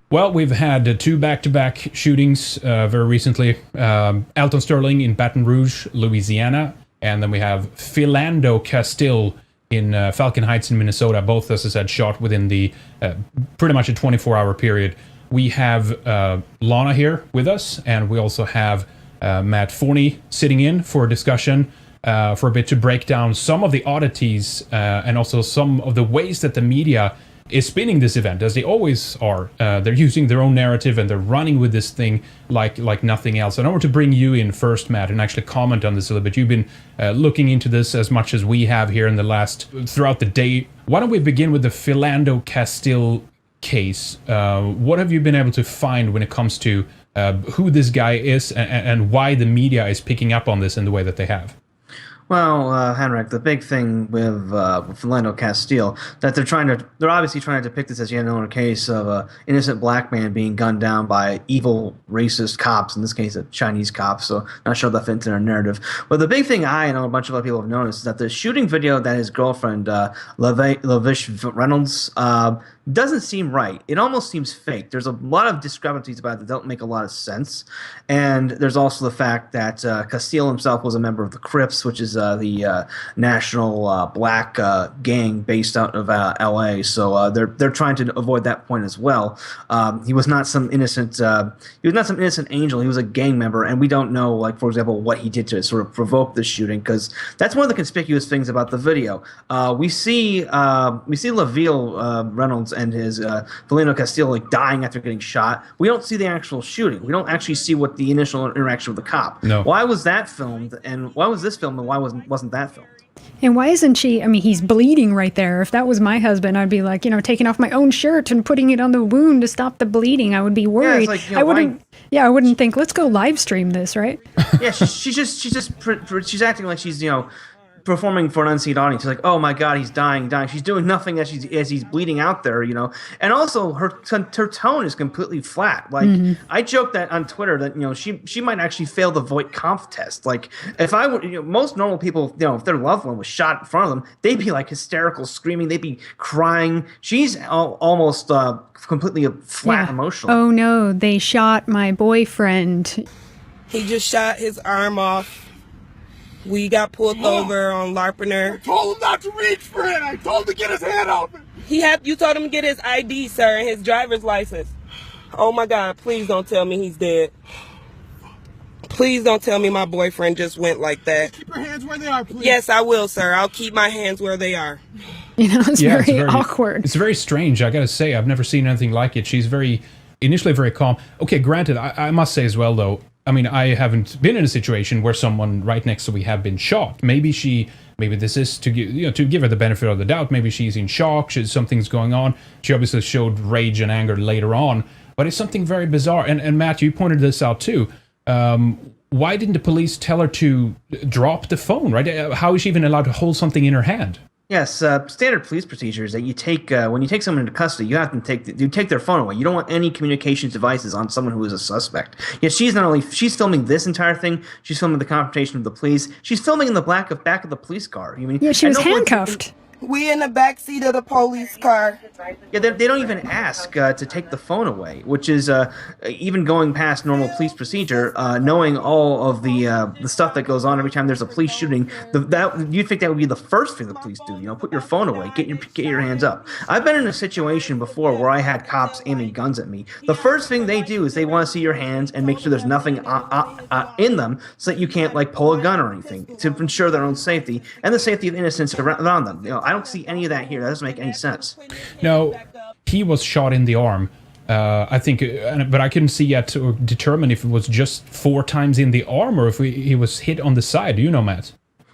Well, we've had two back-to-back shootings very recently. Alton Sterling in Baton Rouge, Louisiana, and then we have Philando Castile in Falcon Heights in Minnesota. Both, as I said, shot within the pretty much a 24-hour period. We have Lana here with us, and we also have Matt Forney sitting in for a discussion for a bit to break down some of the oddities and also some of the ways that the media is spinning this event, as they always are. They're using their own narrative and they're running with this thing like nothing else. And I want to bring you in first, Matt, and actually comment on this a little bit. You've been looking into this as much as we have here in the throughout the day. Why don't we begin with the Philando Castile case? What have you been able to find when it comes to who this guy is and why the media is picking up on this in the way that they have? Well, Henrik, the big thing with Philando Castile that they're obviously trying to depict this as yet another case of an innocent black man being gunned down by evil racist cops, in this case a Chinese cop, so not sure that fits in our narrative. But the big thing I know a bunch of other people have noticed is that the shooting video that his girlfriend, Lavish Reynolds, doesn't seem right. It almost seems fake. There's a lot of discrepancies about it that don't make a lot of sense. And there's also the fact that Castile himself was a member of the Crips, which is the national black gang based out of L.A. So they're trying to avoid that point as well. He was not some innocent. He was not some innocent angel. He was a gang member, and we don't know, like for example, what he did to sort of provoke this shooting, because that's one of the conspicuous things about the video. We see LaVille Reynolds and his Philando Castile like dying after getting shot. We don't see the actual shooting. We don't actually see what the initial interaction with the cop. No. Why was that filmed, and why was this filmed, and why wasn't that filmed? And why isn't she? I mean, he's bleeding right there. If that was my husband, I'd be like, taking off my own shirt and putting it on the wound to stop the bleeding. I would be worried. Yeah, it's like, I wouldn't. Yeah, I wouldn't think, let's go live stream this, right? Yeah, she's acting like she's performing for an unseen audience. She's like, oh my god, he's dying. She's doing nothing as he's bleeding out there, And also her tone is completely flat. Like I joked that on Twitter that she might actually fail the Voight-Kampff test. Like if I were, most normal people, if their loved one was shot in front of them, they'd be like hysterical, screaming, they'd be crying. She's almost completely flat emotional. Oh no, they shot my boyfriend. He just shot his arm off. We got pulled over on Larpener. I told him not to reach for it. I told him to get his hand open. You told him to get his ID, sir, and his driver's license. Oh my God, please don't tell me he's dead. Please don't tell me my boyfriend just went like that. Keep your hands where they are, please. Yes, I will, sir. I'll keep my hands where they are. It's very awkward. It's very strange. I gotta say, I've never seen anything like it. She's initially very calm. Okay, granted, I must say as well, though, I mean, I haven't been in a situation where someone right next to me have been shot. Maybe this is to give her the benefit of the doubt. Maybe she's in shock. Something's going on. She obviously showed rage and anger later on, but it's something very bizarre. And Matt, you pointed this out too. Why didn't the police tell her to drop the phone? Right? How is she even allowed to hold something in her hand? Yes, standard police procedures that you take when you take someone into custody, you have to take their phone away. You don't want any communications devices on someone who is a suspect. Yet she's filming this entire thing. She's filming the confrontation with the police. She's filming in the back of the police car. She was handcuffed. We in the back seat of the police car. Yeah, they don't even ask to take the phone away, which is even going past normal police procedure. Knowing all of the stuff that goes on every time there's a police shooting, you'd think that would be the first thing the police do. Put your phone away, get your hands up. I've been in a situation before where I had cops aiming guns at me. The first thing they do is they want to see your hands and make sure there's nothing in them, so that you can't like pull a gun or anything, to ensure their own safety and the safety of innocents around them. I don't see any of that here. That doesn't make any sense. No, he was shot in the arm. I think, but I couldn't see yet to determine if it was just 4 times in the arm or if he was hit on the side. Do you know, Matt?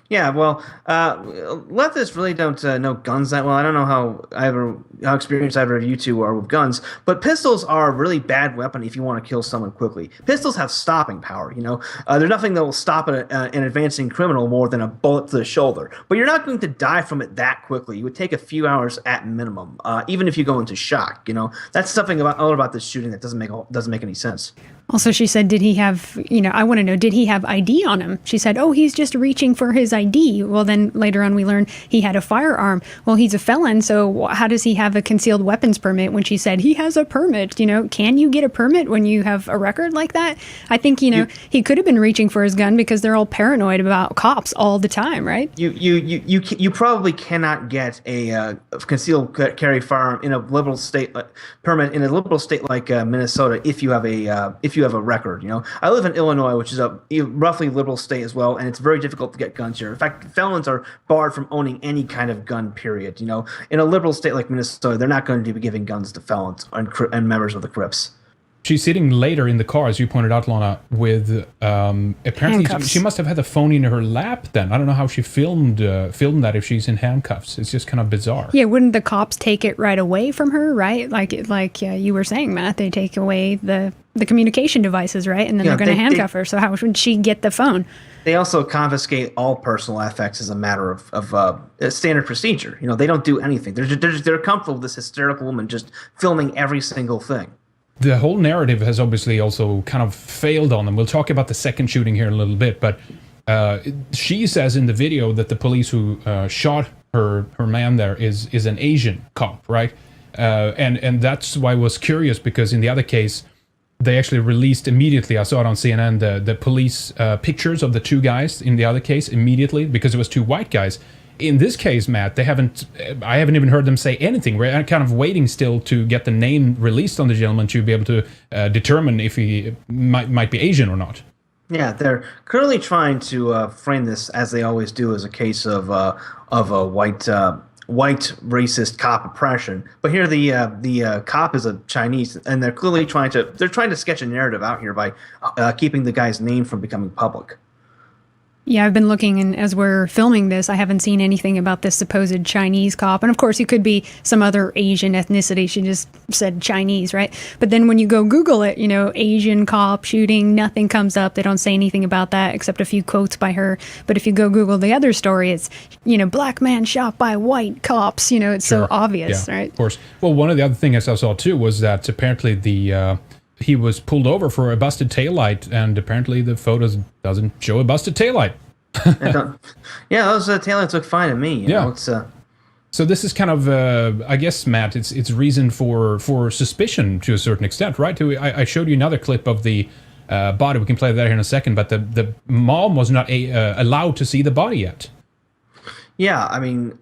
Yeah, well, leftists really don't know guns that well. I don't know how experienced either of you two are with guns, but pistols are a really bad weapon if you want to kill someone quickly. Pistols have stopping power, There's nothing that will stop an advancing criminal more than a bullet to the shoulder. But you're not going to die from it that quickly. It would take a few hours at minimum, even if you go into shock, That's something about this shooting that doesn't make any sense. Also, she said, did he have, I want to know, did he have ID on him? She said, oh, he's just reaching for his ID. Well, then later on we learned he had a firearm. Well, he's a felon, so how does he have a concealed weapons permit when she said he has a permit? Can you get a permit when you have a record like that? I think, he could have been reaching for his gun because they're all paranoid about cops all the time, right? You probably cannot get a concealed carry firearm in a liberal state permit in a liberal state like Minnesota if you have a record. I live in Illinois, which is a roughly liberal state as well, and it's very difficult to get guns here. In fact, felons are barred from owning any kind of gun, period. In a liberal state like Minnesota, they're not going to be giving guns to felons and members of the Crips. She's sitting later in the car, as you pointed out, Lana, with apparently handcuffs. She must have had the phone in her lap then. I don't know how she filmed that if she's in handcuffs. It's just kind of bizarre. Yeah, wouldn't the cops take it right away from her, right? Like you were saying, Matt, they take away the communication devices, right? And then they're going to handcuff her. So how would she get the phone? They also confiscate all personal effects as a matter of standard procedure. They don't do anything. They're comfortable with this hysterical woman just filming every single thing. The whole narrative has obviously also kind of failed on them. We'll talk about the second shooting here in a little bit, but she says in the video that the police who shot her man there is an Asian cop, right? And that's why I was curious, because in the other case, they actually released immediately, I saw it on CNN, the police pictures of the two guys in the other case immediately, because it was two white guys. In this case, Matt, I haven't even heard them say anything. We're kind of waiting still to get the name released on the gentleman to be able to determine if he might be Asian or not. Yeah, they're currently trying to frame this, as they always do, as a case of a white racist cop oppression. But here the cop is a Chinese, and they're clearly trying to sketch a narrative out here by keeping the guy's name from becoming public. Yeah, I've been looking, and as we're filming this, I haven't seen anything about this supposed Chinese cop. And of course, he could be some other Asian ethnicity. She just said Chinese, right? But then when you go Google it, Asian cop shooting, nothing comes up. They don't say anything about that except a few quotes by her. But if you go Google the other story, it's, black man shot by white cops. It's Sure. so obvious, Yeah, right? Of course. Well, one of the other things I saw too was that apparently he was pulled over for a busted taillight, and apparently the photos doesn't show a busted taillight. Yeah, those taillights look fine to me. You know, it's So this is kind of, I guess, Matt, it's reason for suspicion to a certain extent, right? I showed you another clip of the body. We can play that here in a second, but the mom was not allowed to see the body yet. Yeah, I mean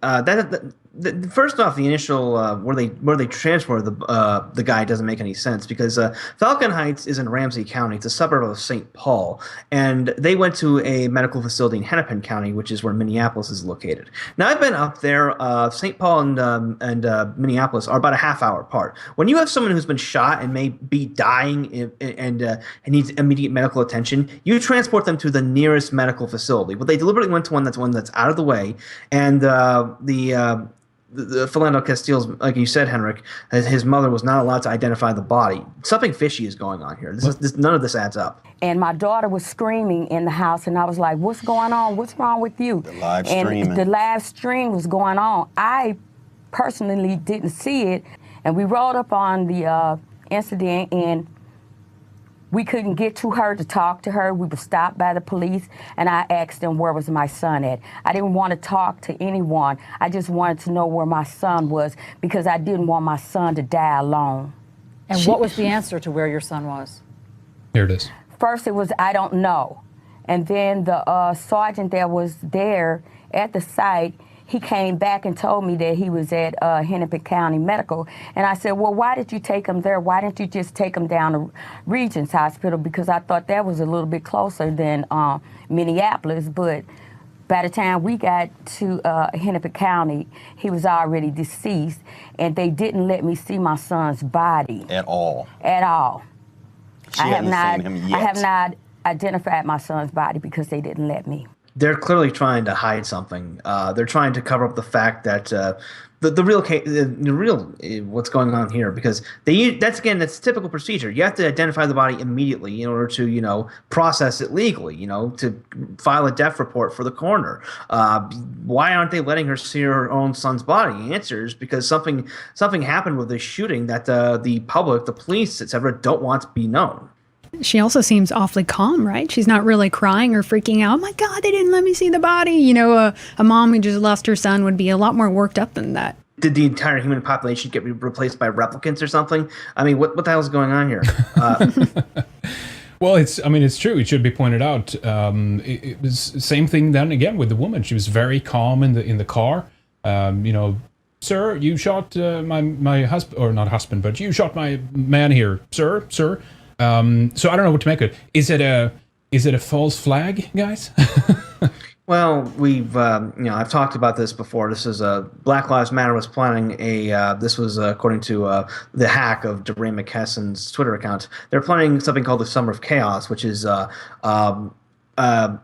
first off, the initial where they transfer the guy doesn't make any sense, because Falcon Heights is in Ramsey County. It's a suburb of St. Paul, and they went to a medical facility in Hennepin County, which is where Minneapolis is located. Now, I've been up there. St. Paul and Minneapolis are about a half hour apart. When you have someone who's been shot and may be dying and needs immediate medical attention, you transport them to the nearest medical facility. But they deliberately went to one that's out of the way, and the Philando Castile's, like you said, Henrik, his mother was not allowed to identify the body. Something fishy is going on here. None of this adds up. And my daughter was screaming in the house, and I was like, what's going on? What's wrong with you? The live streaming. And the live stream was going on. I personally didn't see it, and we rolled up on the incident, and we couldn't get to her to talk to her. We were stopped by the police, and I asked them where was my son at. I didn't want to talk to anyone. I just wanted to know where my son was, because I didn't want my son to die alone. And what was the answer to where your son was? Here it is. First it was, I don't know. And then the sergeant that was there at the site, he came back and told me that he was at Hennepin County Medical. And I said, well, why did you take him there? Why didn't you just take him down to Regents Hospital? Because I thought that was a little bit closer than Minneapolis. But by the time we got to Hennepin County, he was already deceased. And they didn't let me see my son's body. At all? At all. She hadn't seen him yet. I have not identified my son's body because they didn't let me. They're clearly trying to hide something. They're trying to cover up the fact that the real what's going on here, because that's typical procedure. You have to identify the body immediately in order to process it legally. To file a death report for the coroner. Why aren't they letting her see her own son's body? The answer is because something happened with this shooting that the public, the police, etc., don't want to be known. She also seems awfully calm, right? She's not really crying or freaking out. Oh my God, they didn't let me see the body. You know, a mom who just lost her son would be a lot more worked up than that. Did the entire human population get replaced by replicants or something? I mean, what the hell is going on here? Well, it's true. It should be pointed out. It was same thing then again with the woman. She was very calm in the car. You know, sir, you shot my husband, or not husband, but you shot my man here, sir. So I don't know what to make of it. Is it a false flag, guys? Well, we've I've talked about this before. This is Black Lives Matter was planning this was according to the hack of DeRay McKesson's Twitter account. They're planning something called the Summer of Chaos, which is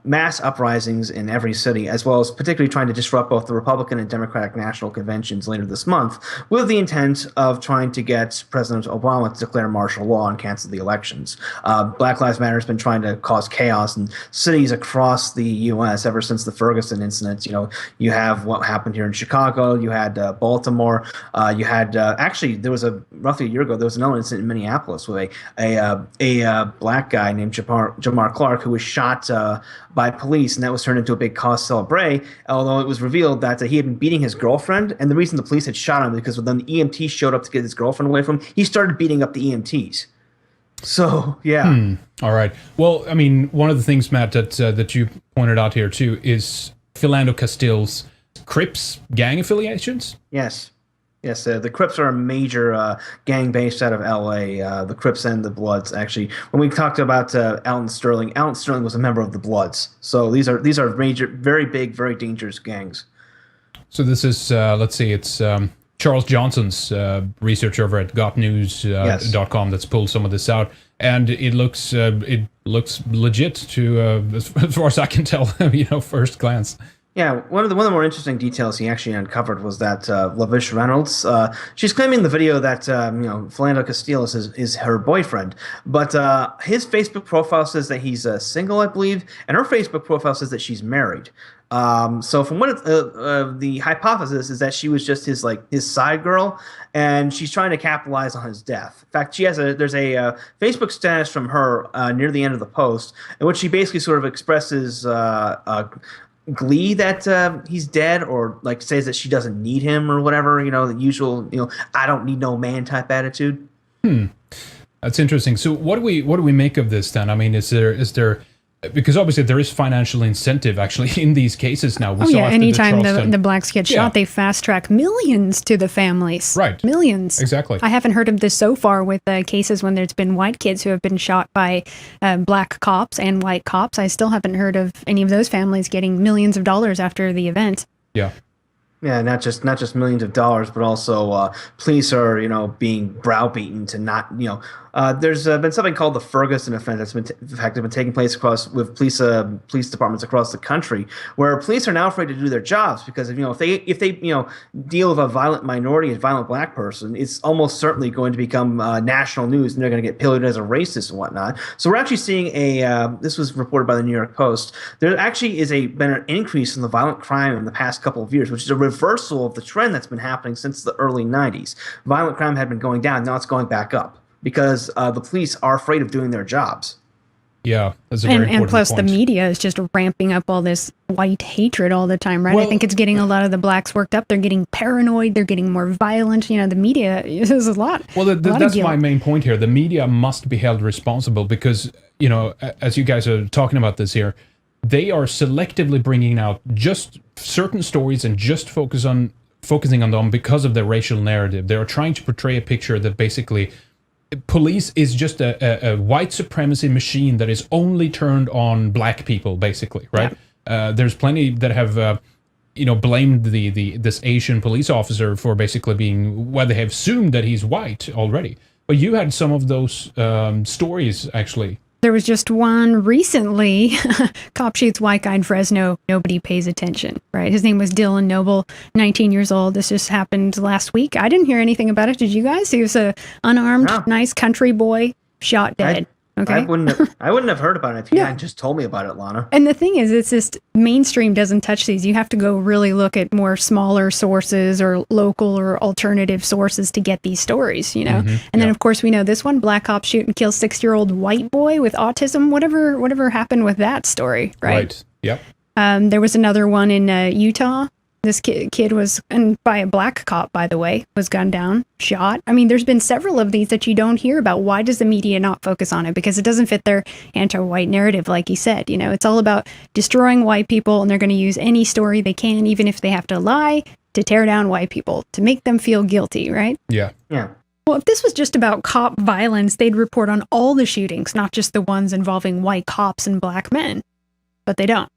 mass uprisings in every city, as well as particularly trying to disrupt both the Republican and Democratic national conventions later this month, with the intent of trying to get President Obama to declare martial law and cancel the elections. Black Lives Matter has been trying to cause chaos in cities across the U.S. ever since the Ferguson incident. You know, you have what happened here in Chicago. You had Baltimore. You had actually there was roughly a year ago there was another incident in Minneapolis with a black guy named Jamar Clark who was shot by police, and that was turned into a big cause celebre, although it was revealed that he had been beating his girlfriend, and the reason the police had shot him because when the EMTs showed up to get his girlfriend away from him, he started beating up the EMTs. So, yeah. All right. Well, I mean, one of the things, Matt, that you pointed out here, too, is Philando Castile's Crips gang affiliations? Yes. Yes, the Crips are a major gang based out of L.A., the Crips and the Bloods, actually. When we talked about Alton Sterling was a member of the Bloods. So these are major, very big, very dangerous gangs. So this is, let's see, it's Charles Johnson's research over at gotnews.com that's pulled some of this out. And it looks legit to, as far as I can tell, first glance. Yeah, one of the more interesting details he actually uncovered was that Lavish Reynolds, she's claiming the video that Philando Castile is her boyfriend, but his Facebook profile says that he's single, I believe, and her Facebook profile says that she's married. So from what the hypothesis is that she was just his side girl, and she's trying to capitalize on his death. In fact, there's a Facebook status from her near the end of the post in which she basically sort of expresses glee that he's dead, or says that she doesn't need him or whatever, the usual I don't need no man type attitude. That's interesting. So what do we make of this then? I mean, is there because obviously there is financial incentive actually in these cases now. Anytime the blacks get shot, they fast track millions to the families. Right. Millions. Exactly. I haven't heard of this so far with cases when there's been white kids who have been shot by black cops and white cops. I still haven't heard of any of those families getting millions of dollars after the event. Yeah. Yeah, not just millions of dollars, but also police are being browbeaten to not there's been something called the Ferguson offense that's been taking place with police departments across the country, where police are now afraid to do their jobs because if they deal with a violent minority, a violent black person, it's almost certainly going to become national news, and they're going to get pilloried as a racist and whatnot. So we're actually seeing this was reported by the New York Post. There actually been an increase in the violent crime in the past couple of years, which is a reversal of the trend that's been happening since the early 90s. Violent crime had been going down, now it's going back up, because the police are afraid of doing their jobs. Yeah, that's a very important and plus point. The media is just ramping up all this white hatred all the time, right? Well, I think it's getting a lot of the blacks worked up. They're getting paranoid. They're getting more violent. The media is a lot. Well, that's my main point here. The media must be held responsible because, as you guys are talking about this here, they are selectively bringing out just certain stories and just focusing on them because of their racial narrative. They are trying to portray a picture that basically police is just a white supremacy machine that is only turned on black people, basically, right? Yeah. There's plenty that have, blamed this Asian police officer for basically being, they have assumed that he's white already. But you had some of those stories, actually. There was just one recently. Cop shoots white guy in Fresno. Nobody pays attention, right? His name was Dylan Noble, 19 years old. This just happened last week. I didn't hear anything about it. Did you guys? He was a unarmed, nice country boy, shot dead. Okay. I wouldn't have heard about it if you hadn't just told me about it, Lana. And the thing is, it's just mainstream doesn't touch these. You have to go really look at more smaller sources or local or alternative sources to get these stories, you know? And then, of course, we know this one, black cop shoot and kill 6-year-old white boy with autism. Whatever happened with that story, right? Yep. There was another one in Utah. This kid was, and by a black cop, by the way, was gunned down, shot. I mean, there's been several of these that you don't hear about. Why does the media not focus on it? Because it doesn't fit their anti-white narrative, like you said. You know, it's all about destroying white people, and they're going to use any story they can, even if they have to lie, to tear down white people, to make them feel guilty, right? Yeah. Yeah. Well, if this was just about cop violence, they'd report on all the shootings, not just the ones involving white cops and black men. But they don't.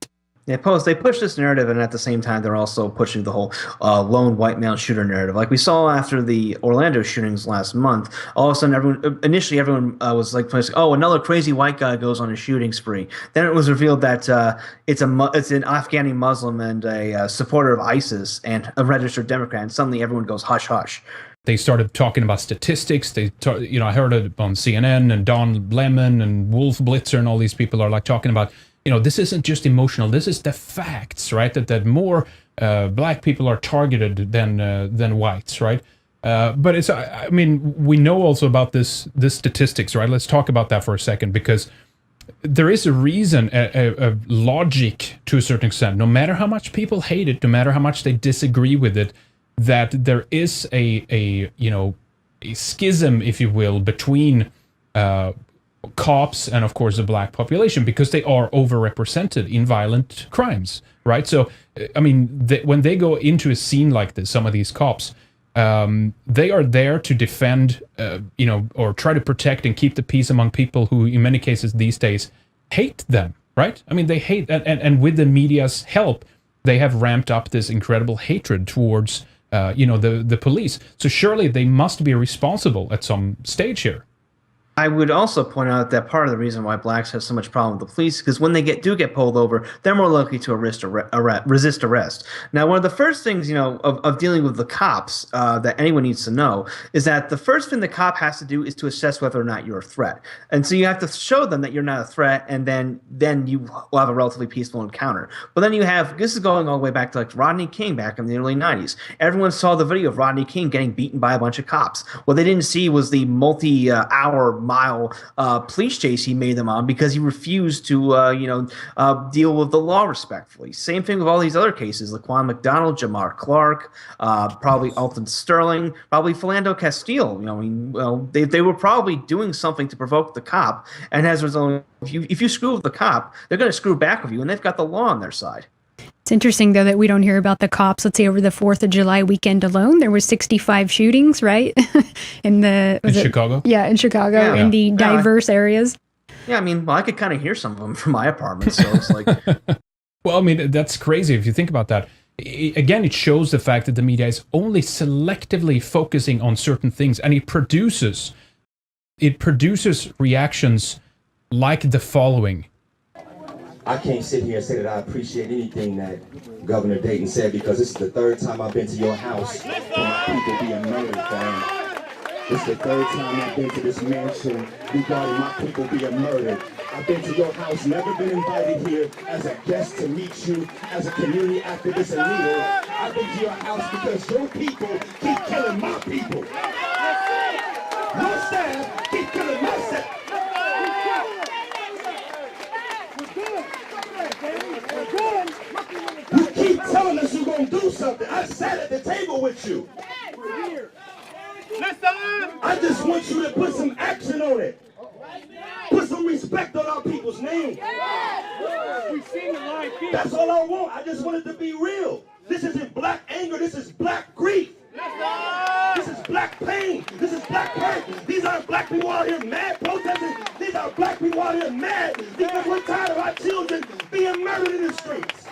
They push this narrative, and at the same time, they're also pushing the whole lone white male shooter narrative. Like we saw after the Orlando shootings last month, all of a sudden, everyone was like, "Oh, another crazy white guy goes on a shooting spree." Then it was revealed that it's an Afghani Muslim and a supporter of ISIS and a registered Democrat. And suddenly, everyone goes hush hush. They started talking about statistics. I heard it on CNN, and Don Lemon and Wolf Blitzer and all these people are like talking about, this isn't just emotional. This is the facts, right? That more black people are targeted than whites, right? But it's, we know also about this statistics, right? Let's talk about that for a second, because there is a reason, a logic to a certain extent. No matter how much people hate it, no matter how much they disagree with it, that there is a schism, if you will, between cops and, of course, the black population, because they are overrepresented in violent crimes, right? So, when they go into a scene like this, some of these cops, they are there to defend, or try to protect and keep the peace among people who, in many cases these days, hate them, right? They hate, and with the media's help, they have ramped up this incredible hatred towards, the police. So surely they must be responsible at some stage here. I would also point out that part of the reason why blacks have so much problem with the police is because when they do get pulled over, they're more likely to resist arrest. Now, one of the first things, of dealing with the cops that anyone needs to know is that the first thing the cop has to do is to assess whether or not you're a threat. And so you have to show them that you're not a threat, and then you will have a relatively peaceful encounter. But then this is going all the way back to like Rodney King back in the early 90s. Everyone saw the video of Rodney King getting beaten by a bunch of cops. What they didn't see was the multi-hour-mile police chase he made them on because he refused to, deal with the law respectfully. Same thing with all these other cases: Laquan McDonald, Jamar Clark, probably Alton Sterling, probably Philando Castile. They were probably doing something to provoke the cop, and as a result, if you screw with the cop, they're going to screw back with you, and they've got the law on their side. It's interesting, though, that we don't hear about the cops. Let's say over the 4th of July weekend alone, there were 65 shootings, right? in Chicago? Yeah, in Chicago, in the diverse areas. Yeah, I could kind of hear some of them from my apartment, so it's like... Well, that's crazy if you think about that. Again, it shows the fact that the media is only selectively focusing on certain things, and it produces reactions like the following. I can't sit here and say that I appreciate anything that Governor Dayton said, because this is the 3rd time I've been to your house for my people being murdered, fam. This is the 3rd time I've been to this mansion regarding my people being murdered. I've been to your house, never been invited here as a guest to meet you, as a community activist and leader. I've been to your house because your people keep killing my people. Your staff keep killing my staff. You keep telling us you're going to do something. I sat at the table with you. I just want you to put some action on it. Put some respect on our people's names. That's all I want. I just want it to be real. This isn't black anger. This is black grief. This is black pain. This is black hurt. These aren't black people out here mad protesting. These are black people out here mad because we're tired of our children being murdered in the streets.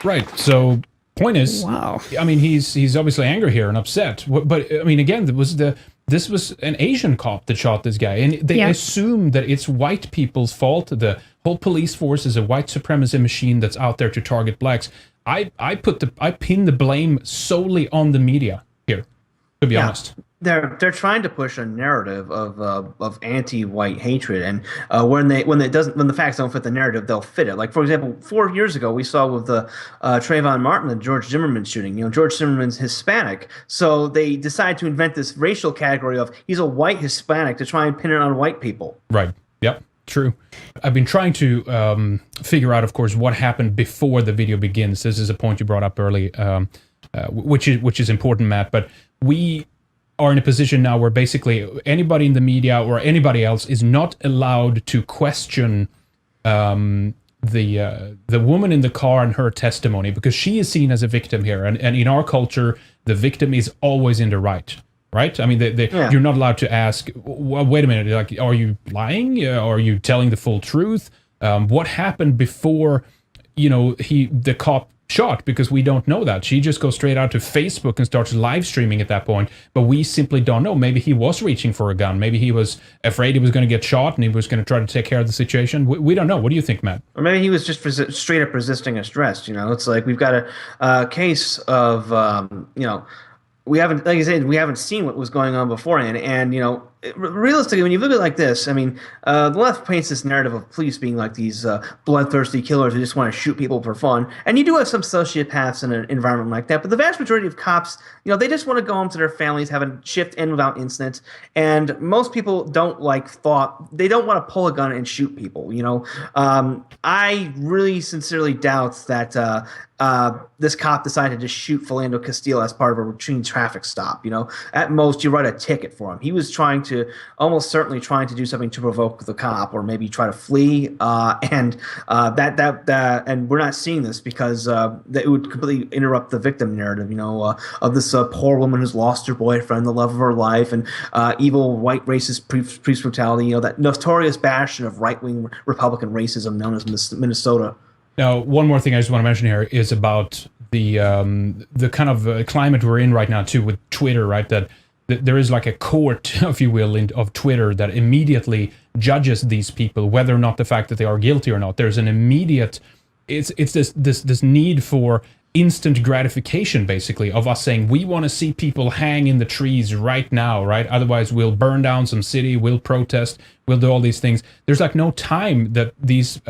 Right. So, point is, wow. He's obviously angry here and upset. But again, this was an Asian cop that shot this guy, and they assume that it's white people's fault. The whole police force is a white supremacy machine that's out there to target blacks. I pin the blame solely on the media here, to be honest. They're trying to push a narrative of anti-white hatred, and when the facts don't fit the narrative, they'll fit it. Like, for example, 4 years ago, we saw with the Trayvon Martin, the George Zimmerman shooting. George Zimmerman's Hispanic, so they decide to invent this racial category of he's a white Hispanic to try and pin it on white people. Right. Yep. True. I've been trying to figure out, of course, what happened before the video begins. This is a point you brought up early, which is important, Matt. But we are in a position now where basically anybody in the media or anybody else is not allowed to question the woman in the car and her testimony, because she is seen as a victim here, and in our culture, the victim is always in the right. Right? I mean, you're not allowed to ask, well, wait a minute, like, are you lying? Are you telling the full truth? What happened before, the cop shot? Because we don't know that. She just goes straight out to Facebook and starts live streaming at that point, but we simply don't know. Maybe he was reaching for a gun. Maybe he was afraid he was going to get shot and he was going to try to take care of the situation. We don't know. What do you think, Matt? Or maybe he was just straight up resisting arrest. It's like we've got a case of, we haven't, like I said, we haven't seen what was going on beforehand. And, realistically, when you look at it like this, I mean, the left paints this narrative of police being like these bloodthirsty killers who just want to shoot people for fun. And you do have some sociopaths in an environment like that. But the vast majority of cops, they just want to go home to their families, have a shift in without incident. And most people don't they don't want to pull a gun and shoot people. I really sincerely doubt that this cop decided to shoot Philando Castile as part of a routine traffic stop. At most, you write a ticket for him. He was almost certainly trying to do something to provoke the cop, or maybe try to flee. And we're not seeing this because it would completely interrupt the victim narrative. Of this poor woman who's lost her boyfriend, the love of her life, and evil white racist police brutality. That notorious bastion of right-wing Republican racism known as Minnesota. Now, one more thing I just want to mention here is about the kind of climate we're in right now too with Twitter, right? That there is like a court, if you will, of Twitter that immediately judges these people, whether or not the fact that they are guilty or not. There's an immediate, it's this need for instant gratification, basically, of us saying we want to see people hang in the trees right now, right? Otherwise, we'll burn down some city, we'll protest, we'll do all these things. There's like no time that these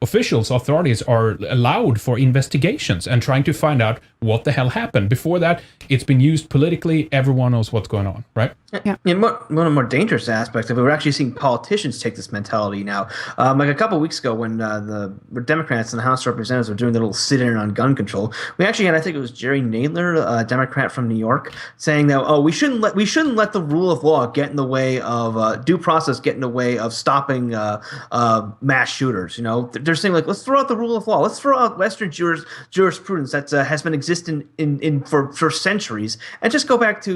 authorities are allowed for investigations and trying to find out what the hell happened. Before that, it's been used politically. Everyone knows what's going on, right? Yeah. And one of the more dangerous aspects of it, we're actually seeing politicians take this mentality now. Like a couple of weeks ago when the Democrats in the House of Representatives were doing the little sit-in on gun control, we actually had, I think it was Jerry Nadler, a Democrat from New York, saying that, we shouldn't let the rule of law get in the way of due process, get in the way of stopping mass shooters. They're saying, like, let's throw out the rule of law. Let's throw out Western jurisprudence that has been existing for centuries, and just go back to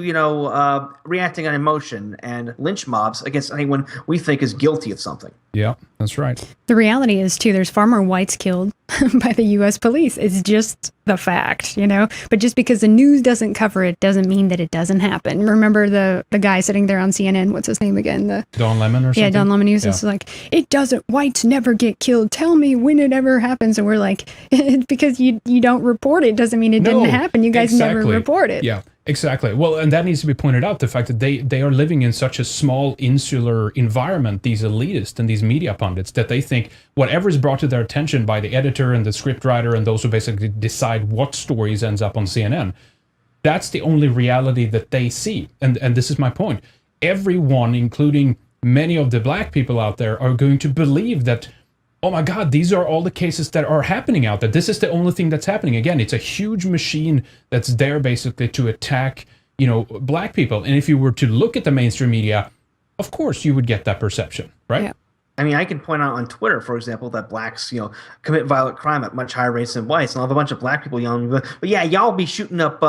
reacting on emotion and lynch mobs against anyone we think is guilty of something. Yeah, that's right. The reality is, too, there's far more whites killed by the U.S. police. It's just the fact, But just because the news doesn't cover it doesn't mean that it doesn't happen. Remember the guy sitting there on CNN? What's his name again? Don Lemon or something? Yeah, Don Lemon. He was just like, it doesn't. Whites never get killed. Tell me when it ever happens. And we're like, it's because you don't report it doesn't mean it didn't happen. You guys never report it. Yeah. Exactly. Well, and that needs to be pointed out, the fact that they are living in such a small insular environment, these elitists and these media pundits, that they think whatever is brought to their attention by the editor and the scriptwriter and those who basically decide what stories ends up on CNN, that's the only reality that they see. And this is my point. Everyone, including many of the black people out there, are going to believe that, oh my God, these are all the cases that are happening out there. This is the only thing that's happening. Again, it's a huge machine that's there basically to attack, black people. And if you were to look at the mainstream media, of course you would get that perception, right? Yeah. I mean, I can point out on Twitter, for example, that blacks, commit violent crime at much higher rates than whites, and I'll have a bunch of black people yelling, but yeah, y'all be shooting up,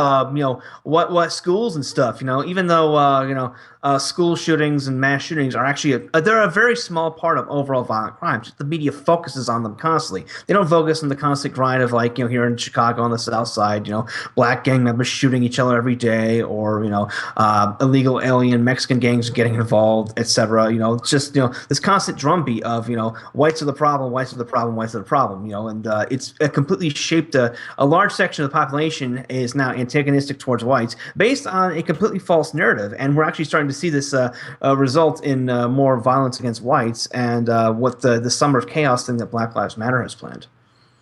what schools and stuff, even though, school shootings and mass shootings are actually they're a very small part of overall violent crimes. Just the media focuses on them constantly. They don't focus on the constant grind of, like, here in Chicago on the South Side, black gang members shooting each other every day, or illegal alien Mexican gangs getting involved, etc. Just this constant drum drumbeat of, whites are the problem, whites are the problem, whites are the problem, and it's completely shaped a large section of the population is now antagonistic towards whites based on a completely false narrative. And we're actually starting to see this result in more violence against whites and what the Summer of Chaos thing that Black Lives Matter has planned.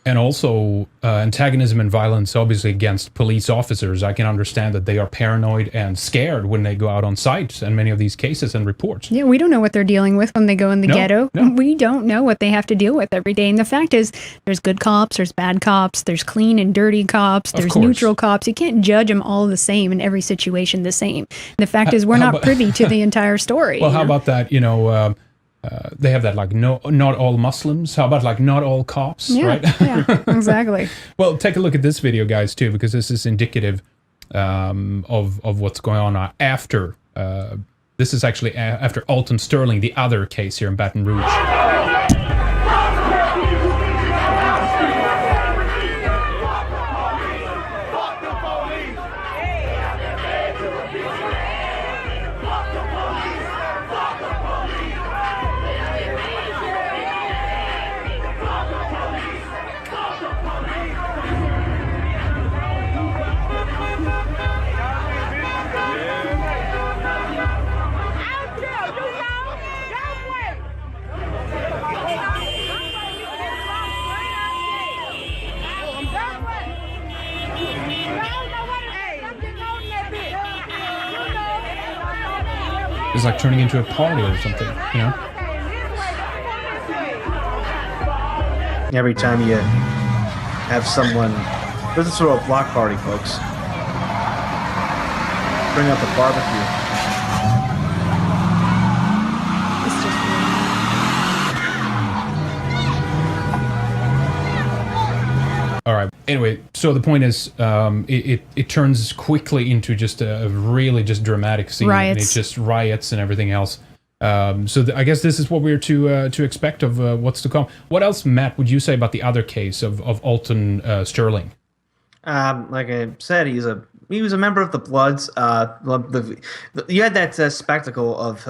And also antagonism and violence, obviously, against police officers. I can understand that they are paranoid and scared when they go out on site in many of these cases and reports. Yeah, we don't know what they're dealing with when they go in the ghetto. No. We don't know what they have to deal with every day. And the fact is, there's good cops, there's bad cops, there's clean and dirty cops, there's neutral cops. You can't judge them all the same in every situation the same. And the fact is, we're not privy to the entire story. Well, how about that, they have that, like, no, not all Muslims. How about, like, not all cops, right? Yeah, exactly. Well, take a look at this video, guys, too, because this is indicative of what's going on after. This is actually after Alton Sterling, the other case here in Baton Rouge. It's like turning into a party or something, Every time you have someone, this is sort of a block party, folks. Bring out the barbecue. It's just All right. Anyway, so the point is, it turns quickly into just a really just dramatic scene. Riots. And it's just riots and everything else. So I guess this is what we're to expect of what's to come. What else, Matt, would you say about the other case of Alton Sterling? Like I said, he was a member of the Bloods. You had that spectacle of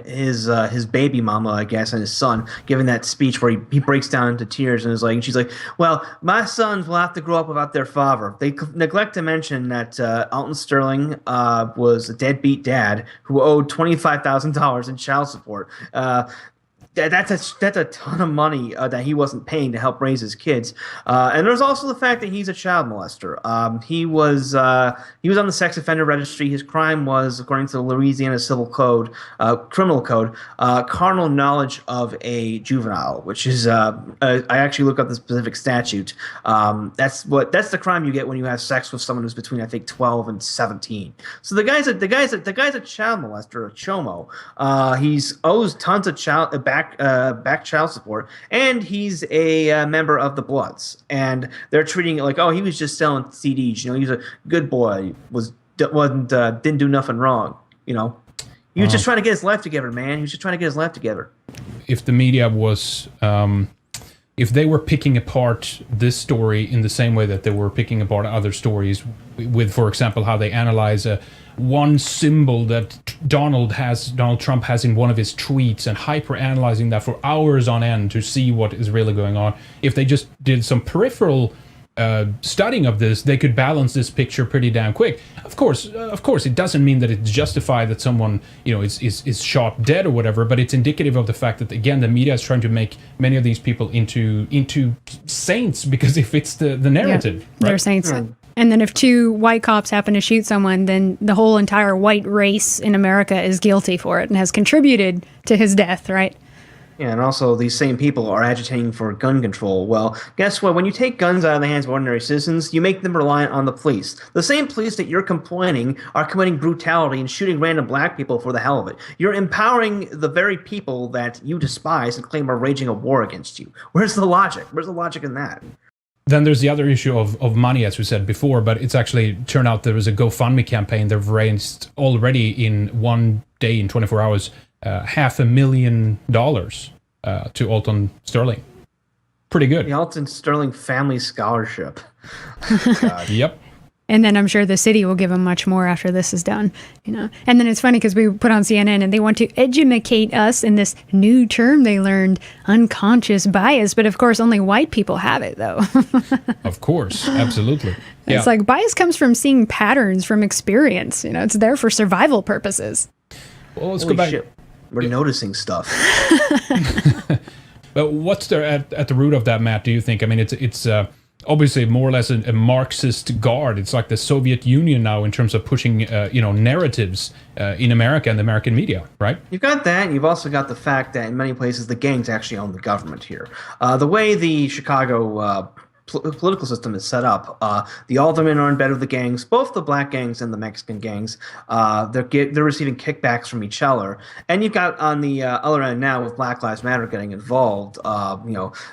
his baby mama, I guess, and his son giving that speech where he breaks down into tears and is like, and she's like, "Well, my sons will have to grow up without their father." They neglect to mention that Alton Sterling was a deadbeat dad who owed $25,000 in child support. That's a ton of money that he wasn't paying to help raise his kids. And there's also the fact that he's a child molester. He was on the sex offender registry. His crime was, according to the Louisiana Civil Code, Criminal Code, carnal knowledge of a juvenile, which is I actually looked up the specific statute. That's the crime you get when you have sex with someone who's between, I think, 12 and 17. So the guy's a child molester, a chomo. He's owes tons of back child support, and he's a member of the Bloods, and they're treating it like, oh, he was just selling CDs. He was a good boy, didn't do nothing wrong. He was just trying to get his life together, man. He was just trying to get his life together. If the media was, if they were picking apart this story in the same way that they were picking apart other stories, with, for example, how they analyze one symbol that Donald Trump has in one of his tweets and hyper-analyzing that for hours on end to see what is really going on. If they just did some peripheral studying of this, they could balance this picture pretty damn quick. Of course, it doesn't mean that it's justified that someone is shot dead or whatever, but it's indicative of the fact that, again, the media is trying to make many of these people into saints because it fits the narrative. Yeah, they're saints. And then if two white cops happen to shoot someone, then the whole entire white race in America is guilty for it and has contributed to his death, right? Yeah, and also these same people are agitating for gun control. Well, guess what? When you take guns out of the hands of ordinary citizens, you make them reliant on the police. The same police that you're complaining are committing brutality and shooting random black people for the hell of it. You're empowering the very people that you despise and claim are waging a war against you. Where's the logic? Where's the logic in that? Then there's the other issue of money, as we said before, but it's actually turned out there was a GoFundMe campaign. They've raised already in one day, in 24 hours, $500,000 to Alton Sterling. Pretty good. The Alton Sterling Family Scholarship. Yep. And then I'm sure the city will give them much more after this is done, And then it's funny because we put on CNN and they want to educate us in this new term they learned, unconscious bias. But of course, only white people have it, though. Of course, absolutely. It's like bias comes from seeing patterns from experience. It's there for survival purposes. Well, let's go back. Shit. We're noticing stuff. But what's at the root of that, Matt? Do you think? I mean, it's obviously more or less a Marxist guard. It's like the Soviet Union now in terms of pushing narratives in America and the American media, right? You've got that, and you've also got the fact that in many places the gangs actually own the government here. The way the Chicago political system is set up, the aldermen are in bed with the gangs, both the black gangs and the Mexican gangs. They're receiving kickbacks from each other, and you've got on the other end now with Black Lives Matter getting involved.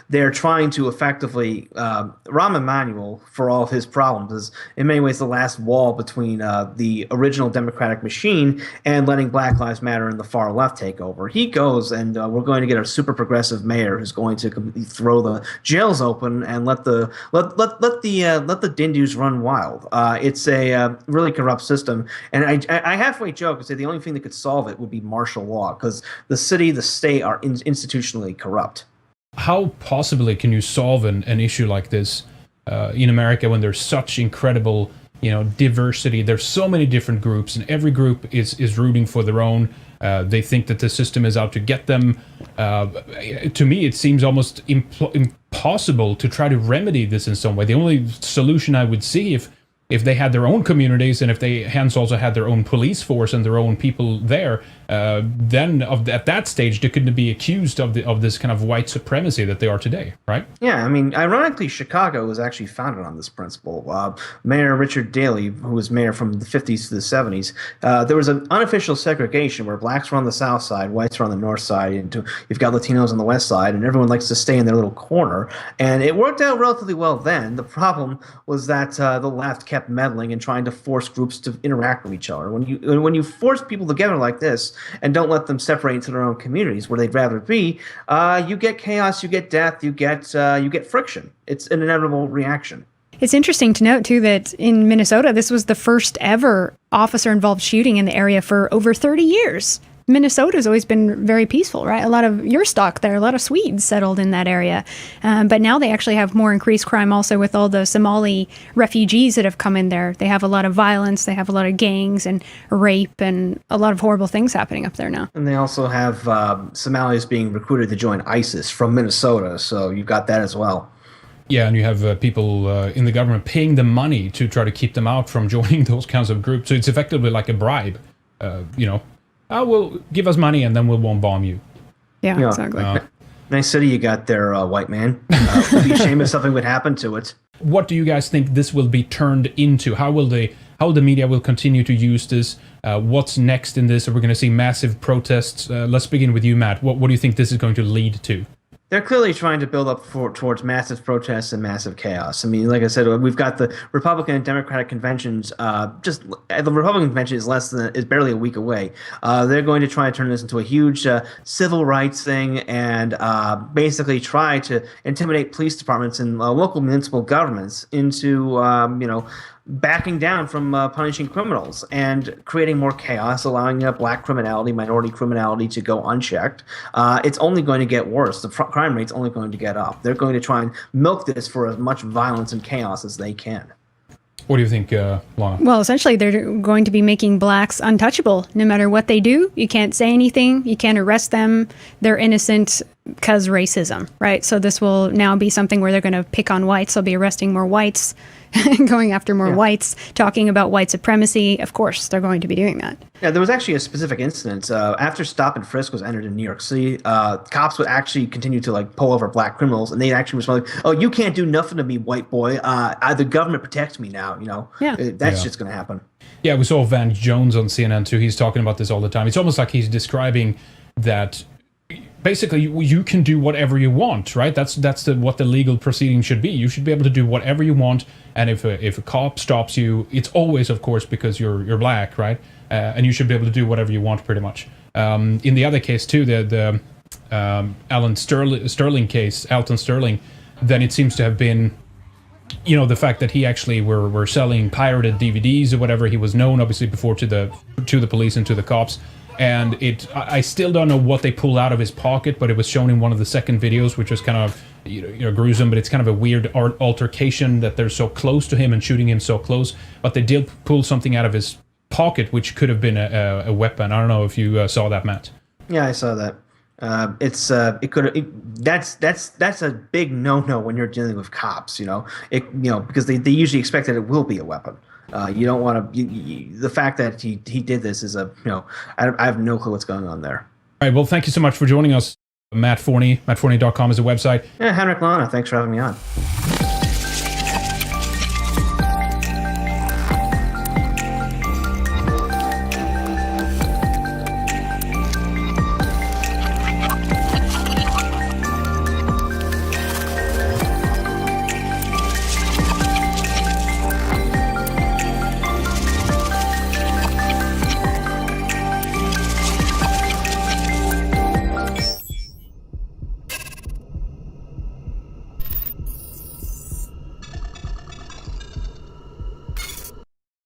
They're trying to effectively Rahm Emanuel, for all of his problems, is in many ways the last wall between the original Democratic machine and letting Black Lives Matter and the far left take over. He goes, and we're going to get a super progressive mayor who's going to completely throw the jails open and let the Dindus run wild. It's a really corrupt system, and I halfway joke and say the only thing that could solve it would be martial law, because the city, the state are institutionally corrupt. How possibly can you solve an issue like this in America when there's such incredible diversity? There's so many different groups, and every group is rooting for their own. They think that the system is out to get them. To me, it seems almost impossible to try to remedy this in some way. The only solution I would see if they had their own communities and if they hence also had their own police force and their own people there, then at that stage they couldn't be accused of this kind of white supremacy that they are today, right? Yeah, I mean, ironically, Chicago was actually founded on this principle. Mayor Richard Daley, who was mayor from the 50s to the 70s, there was an unofficial segregation where blacks were on the south side, whites were on the north side, and you've got Latinos on the west side, and everyone likes to stay in their little corner. And it worked out relatively well then. The problem was that the left kept meddling and trying to force groups to interact with each other. When you force people together like this and don't let them separate into their own communities where they'd rather be, you get chaos, you get death, you get friction. It's an inevitable reaction. It's interesting to note, too, that in Minnesota, this was the first ever officer-involved shooting in the area for over 30 years. Minnesota's always been very peaceful, right? A lot of your stock there, a lot of Swedes settled in that area. But now they actually have more increased crime also with all the Somali refugees that have come in there. They have a lot of violence, they have a lot of gangs and rape and a lot of horrible things happening up there now. And they also have Somalis being recruited to join ISIS from Minnesota, so you've got that as well. Yeah, and you have people in the government paying them money to try to keep them out from joining those kinds of groups. So it's effectively like a bribe, will give us money and then we won't bomb you. Yeah, exactly. Nice city you got there, white man. Would be ashamed if something would happen to it. What do you guys think this will be turned into? How the media will continue to use this? What's next in this? Are we going to see massive protests? Let's begin with you, Matt. What do you think this is going to lead to? They're clearly trying to build up towards massive protests and massive chaos. I mean, like I said, we've got the Republican and Democratic conventions. The Republican convention is barely a week away. They're going to try and turn this into a huge civil rights thing and basically try to intimidate police departments and local municipal governments into backing down from punishing criminals and creating more chaos, allowing black criminality, minority criminality to go unchecked. It's only going to get worse. The crime rate's only going to get up. They're going to try and milk this for as much violence and chaos as they can. What do you think, Lana? Well, essentially, they're going to be making blacks untouchable. No matter what they do, you can't say anything. You can't arrest them. They're innocent because racism, right? So this will now be something where they're going to pick on whites. They'll be arresting more whites, going after more whites, talking about white supremacy. Of course, they're going to be doing that. Yeah, there was actually a specific incident. After stop and frisk was entered in New York City, cops would actually continue to pull over black criminals, and they actually respond, "Oh, you can't do nothing to me, white boy. The government protects me now." That's just going to happen. Yeah, we saw Van Jones on CNN too. He's talking about this all the time. It's almost like he's describing that basically you can do whatever you want, right? That's what the legal proceeding should be. You should be able to do whatever you want, and if a cop stops you, it's always, of course, because you're black, right? And you should be able to do whatever you want, pretty much. In the other case too, the Alton Sterling case, then it seems to have been you know, the fact that he actually were selling pirated DVDs or whatever. He was known obviously before to the police and to the cops. And I still don't know what they pulled out of his pocket, but it was shown in one of the second videos, which was kind of gruesome. But it's kind of a weird altercation that they're so close to him and shooting him so close. But they did pull something out of his pocket, which could have been a weapon. I don't know if you saw that, Matt. Yeah, I saw that. That's a big no when you're dealing with cops. Because they usually expect that it will be a weapon. You don't want to. The fact that he did this is I have no clue what's going on there. All right. Well, thank you so much for joining us, Matt Forney. MattForney.com is a website. Yeah, Henrik Lana, thanks for having me on.